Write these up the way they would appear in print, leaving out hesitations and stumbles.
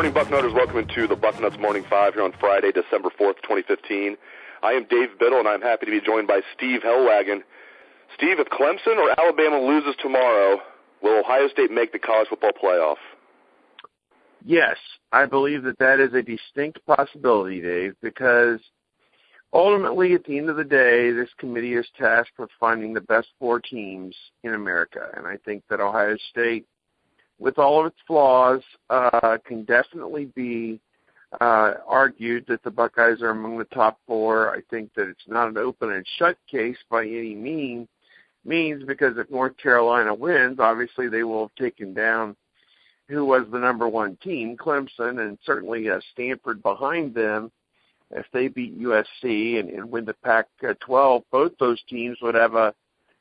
morning, Bucknutters. Welcome to the Bucknuts Morning 5 here on Friday, December 4th, 2015. I am Dave Biddle, and I'm happy to be joined by Steve Helwagen. Steve, if Clemson or Alabama loses tomorrow, will Ohio State make the college football playoff? Yes, I believe that is a distinct possibility, Dave, because ultimately, at the end of the day, this committee is tasked with finding the best four teams in America, and I think that Ohio State, with all of its flaws, can definitely be argued that the Buckeyes are among the top four. I think that it's not an open and shut case by any means, because if North Carolina wins, obviously they will have taken down who was the number one team, Clemson, and certainly Stanford behind them. If they beat USC and win the Pac-12, both those teams would have a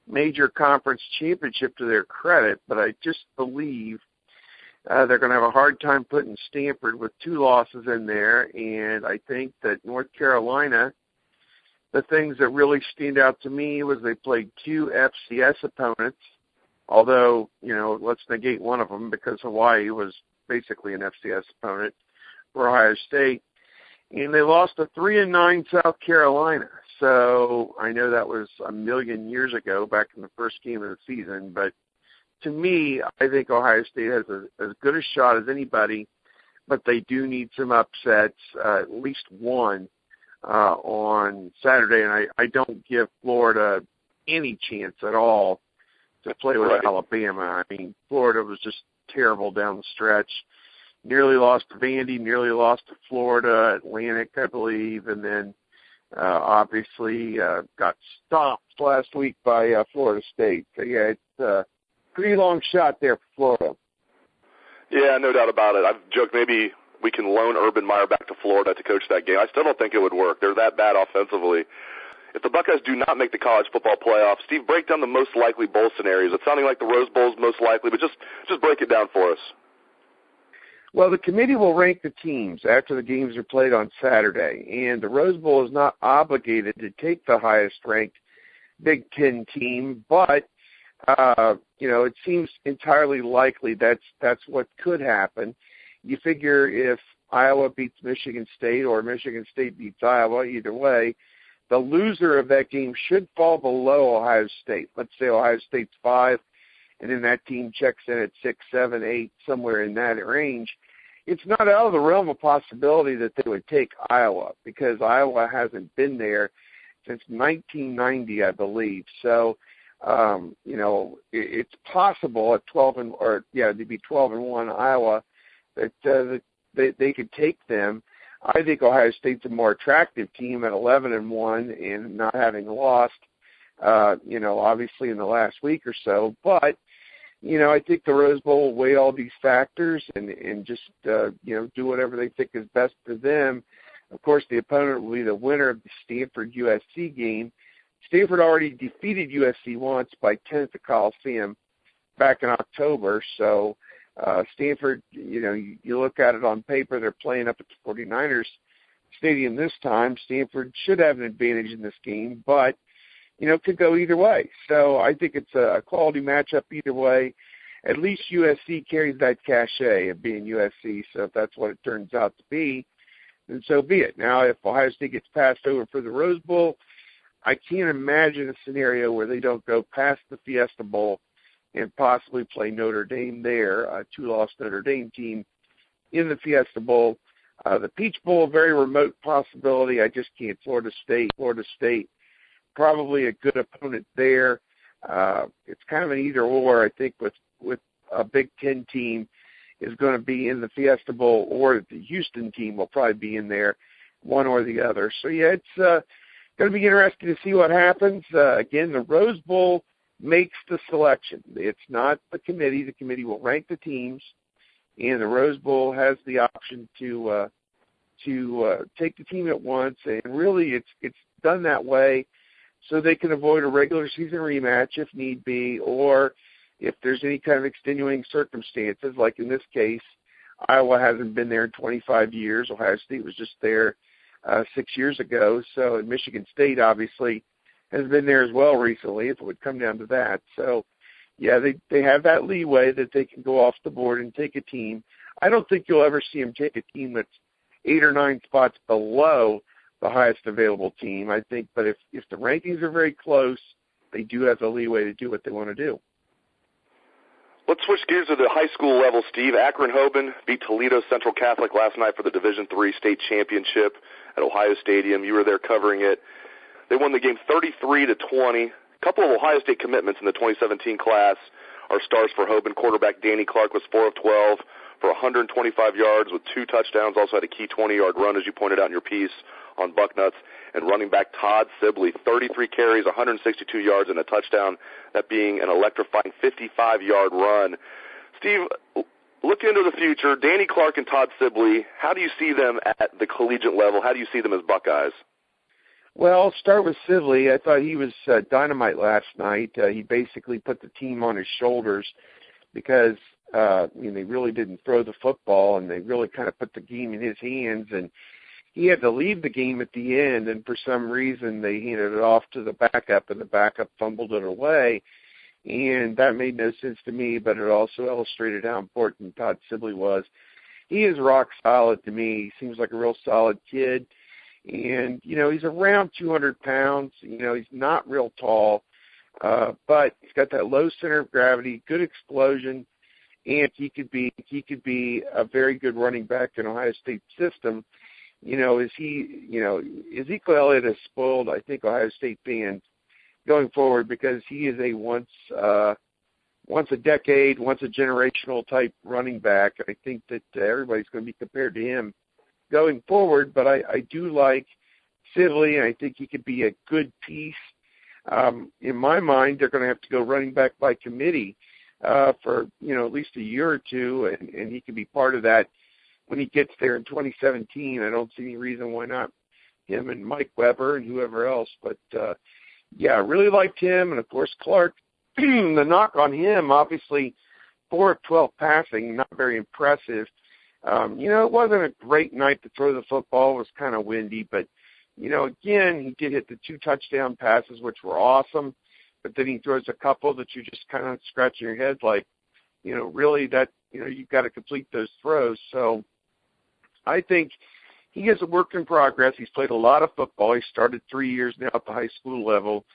major conference championship to their credit, but I just believe they're going to have a hard time putting Stanford with two losses in there, and I think that North Carolina, the things that really stand out to me was they played two FCS opponents, although, let's negate one of them because Hawaii was basically an FCS opponent for Ohio State, and they lost to 3-9 South Carolina. So I know that was a million years ago, back in the first game of the season, but to me, I think Ohio State has as good a shot as anybody, but they do need some upsets, at least one on Saturday, and I don't give Florida any chance at all to play with Alabama. I mean, Florida was just terrible down the stretch. Nearly lost to Vandy, nearly lost to Florida Atlantic, I believe, and then obviously got stopped last week by Florida State. So, yeah, it's a pretty long shot there for Florida. Yeah, no doubt about it. I've joked maybe we can loan Urban Meyer back to Florida to coach that game. I still don't think it would work. They're that bad offensively. If the Buckeyes do not make the college football playoff, Steve, break down the most likely bowl scenarios. It's sounding like the Rose Bowl is most likely, but just break it down for us. Well, the committee will rank the teams after the games are played on Saturday, and the Rose Bowl is not obligated to take the highest-ranked Big Ten team, but it seems entirely likely that's what could happen. You figure if Iowa beats Michigan State or Michigan State beats Iowa, either way, the loser of that game should fall below Ohio State. Let's say Ohio State's 5, and then that team checks in at 6, 7, 8, somewhere in that range. It's not out of the realm of possibility that they would take Iowa, because Iowa hasn't been there since 1990, I believe. So, it's possible at 12 they'd be 12-1 Iowa that they could take them. I think Ohio State's a more attractive team at 11-1 and not having lost, obviously in the last week or so. But, I think the Rose Bowl will weigh all these factors and just, do whatever they think is best for them. Of course, the opponent will be the winner of the Stanford-USC game. Stanford already defeated USC once by 10 at the Coliseum back in October. So Stanford, you look at it on paper, they're playing up at the 49ers Stadium this time. Stanford should have an advantage in this game, but, could go either way. So I think it's a quality matchup either way. At least USC carries that cachet of being USC, so if that's what it turns out to be, then so be it. Now, if Ohio State gets passed over for the Rose Bowl, I can't imagine a scenario where they don't go past the Fiesta Bowl and possibly play Notre Dame there, a two-loss Notre Dame team in the Fiesta Bowl. The Peach Bowl, a very remote possibility. I just can't. Florida State, probably a good opponent there. It's kind of an either-or, I think, with a Big Ten team is going to be in the Fiesta Bowl, or the Houston team will probably be in there, one or the other. So, yeah, it's going to be interesting to see what happens. Again, the Rose Bowl makes the selection. It's not the committee. The committee will rank the teams, and the Rose Bowl has the option to take the team at once. And really, it's done that way so they can avoid a regular season rematch if need be, or if there's any kind of extenuating circumstances, like in this case, Iowa hasn't been there in 25 years. Ohio State was just there 6 years ago. So, and Michigan State obviously has been there as well recently, if it would come down to that. So, yeah, they have that leeway that they can go off the board and take a team. I don't think you'll ever see him take a team that's 8 or 9 spots below the highest available team, I think. But if the rankings are very close, they do have the leeway to do what they want to do. Let's switch gears to the high school level, Steve. Akron Hoban beat Toledo Central Catholic last night for the Division III state championship at Ohio Stadium. You were there covering it. They won the game 33-20. A couple of Ohio State commitments in the 2017 class are stars for Hoban. Quarterback Danny Clark was 4 of 12 for 125 yards with 2 touchdowns. Also had a key 20-yard run, as you pointed out in your piece on Bucknuts. And running back Todd Sibley, 33 carries, 162 yards, and a touchdown, that being an electrifying 55-yard run. Steve, look into the future. Danny Clark and Todd Sibley, how do you see them at the collegiate level? How do you see them as Buckeyes? Well, I'll start with Sibley. I thought he was dynamite last night. He basically put the team on his shoulders because they really didn't throw the football, and they really kind of put the game in his hands. And he had to leave the game at the end, and for some reason they handed it off to the backup, and the backup fumbled it away. And that made no sense to me, but it also illustrated how important Todd Sibley was. He is rock solid to me. He seems like a real solid kid. And, he's around 200 pounds. He's not real tall, but he's got that low center of gravity, good explosion, and he could be a very good running back in Ohio State system. Ezekiel Elliott has spoiled, I think, Ohio State fans going forward because he is a once a decade, once a generational type running back. I think that everybody's going to be compared to him going forward, but I do like Sibley, and I think he could be a good piece. In my mind, they're going to have to go running back by committee for at least a year or two, and he can be part of that when he gets there in 2017. I don't see any reason why not him and Mike Weber and whoever else. But, I really liked him. And, of course, Clark, the knock on him, obviously, 4 of 12 passing, not very impressive. It wasn't a great night to throw the football. It was kind of windy. But, again, he did hit the 2 touchdown passes, which were awesome. But then he throws a couple that you just kind of scratch your head like, really that, you've got to complete those throws. So I think he is a work in progress. He's played a lot of football. He started 3 years now at the high school level,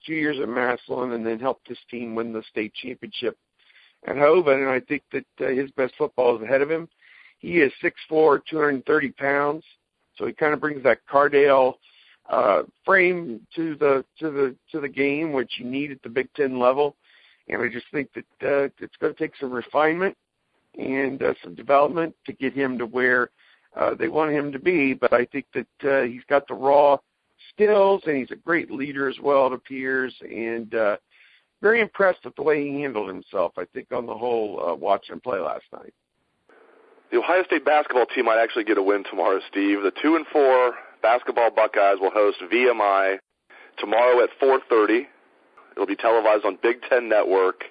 2 years at Massillon, and then helped his team win the state championship at Hoban. And I think that his best football is ahead of him. He is 6'4", 230 pounds, so he kind of brings that Cardale frame to the game, which you need at the Big Ten level. And I just think that it's going to take some refinement and some development to get him to where they want him to be. But I think that he's got the raw skills, and he's a great leader as well, it appears, and very impressed with the way he handled himself, I think, on the whole, watching him play last night. The Ohio State basketball team might actually get a win tomorrow, Steve. The 2-4 basketball Buckeyes will host VMI tomorrow at 4:30. It'll be televised on Big Ten Network.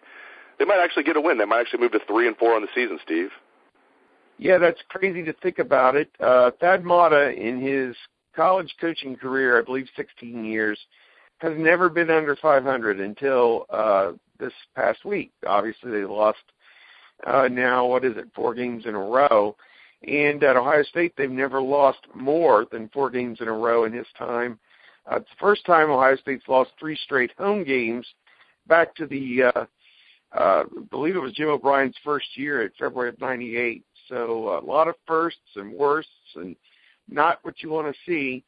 They might actually get a win. They might actually move to 3-4 on the season, Steve. Yeah, that's crazy to think about it. Thad Matta, in his college coaching career, I believe 16 years, has never been under 500 until this past week. Obviously, they lost now, 4 games in a row. And at Ohio State, they've never lost more than 4 games in a row in his time. It's the first time Ohio State's lost 3 straight home games back to the, I believe it was Jim O'Brien's first year at February of 98. So a lot of firsts and worsts and not what you want to see.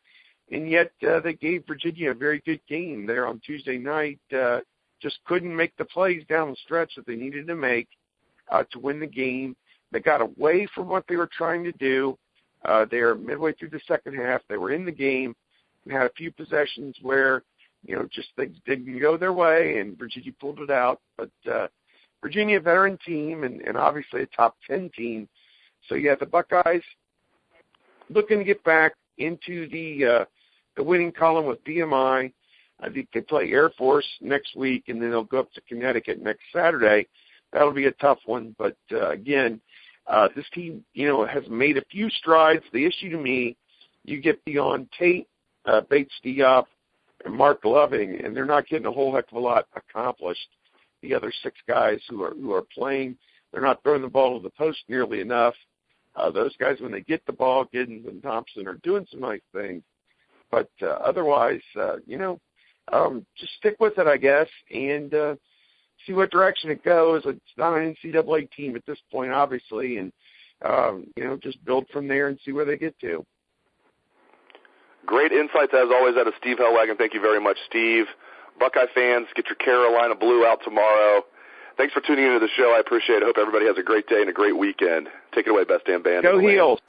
And yet they gave Virginia a very good game there on Tuesday night. Just couldn't make the plays down the stretch that they needed to make to win the game. They got away from what they were trying to do. They were midway through the second half. They were in the game. We had a few possessions where, just things didn't go their way, and Virginia pulled it out. But Virginia, a veteran team, and obviously a top 10 team. So, the Buckeyes looking to get back into the winning column with BMI. I think they play Air Force next week, and then they'll go up to Connecticut next Saturday. That'll be a tough one. But, again, this team, has made a few strides. The issue to me, you get beyond Tate, Bates Diop, and Mark Loving, and they're not getting a whole heck of a lot accomplished. The other 6 guys who are playing, they're not throwing the ball to the post nearly enough. Those guys, when they get the ball, Giddens and Thompson are doing some nice things. But otherwise, just stick with it, I guess, and see what direction it goes. It's not an NCAA team at this point, obviously, and, just build from there and see where they get to. Great insights, as always, out of Steve Helwagen. Thank you very much, Steve. Buckeye fans, get your Carolina Blue out tomorrow. Thanks for tuning into the show. I appreciate it. Hope everybody has a great day and a great weekend. Take it away, Best Damn Band. Go Heels.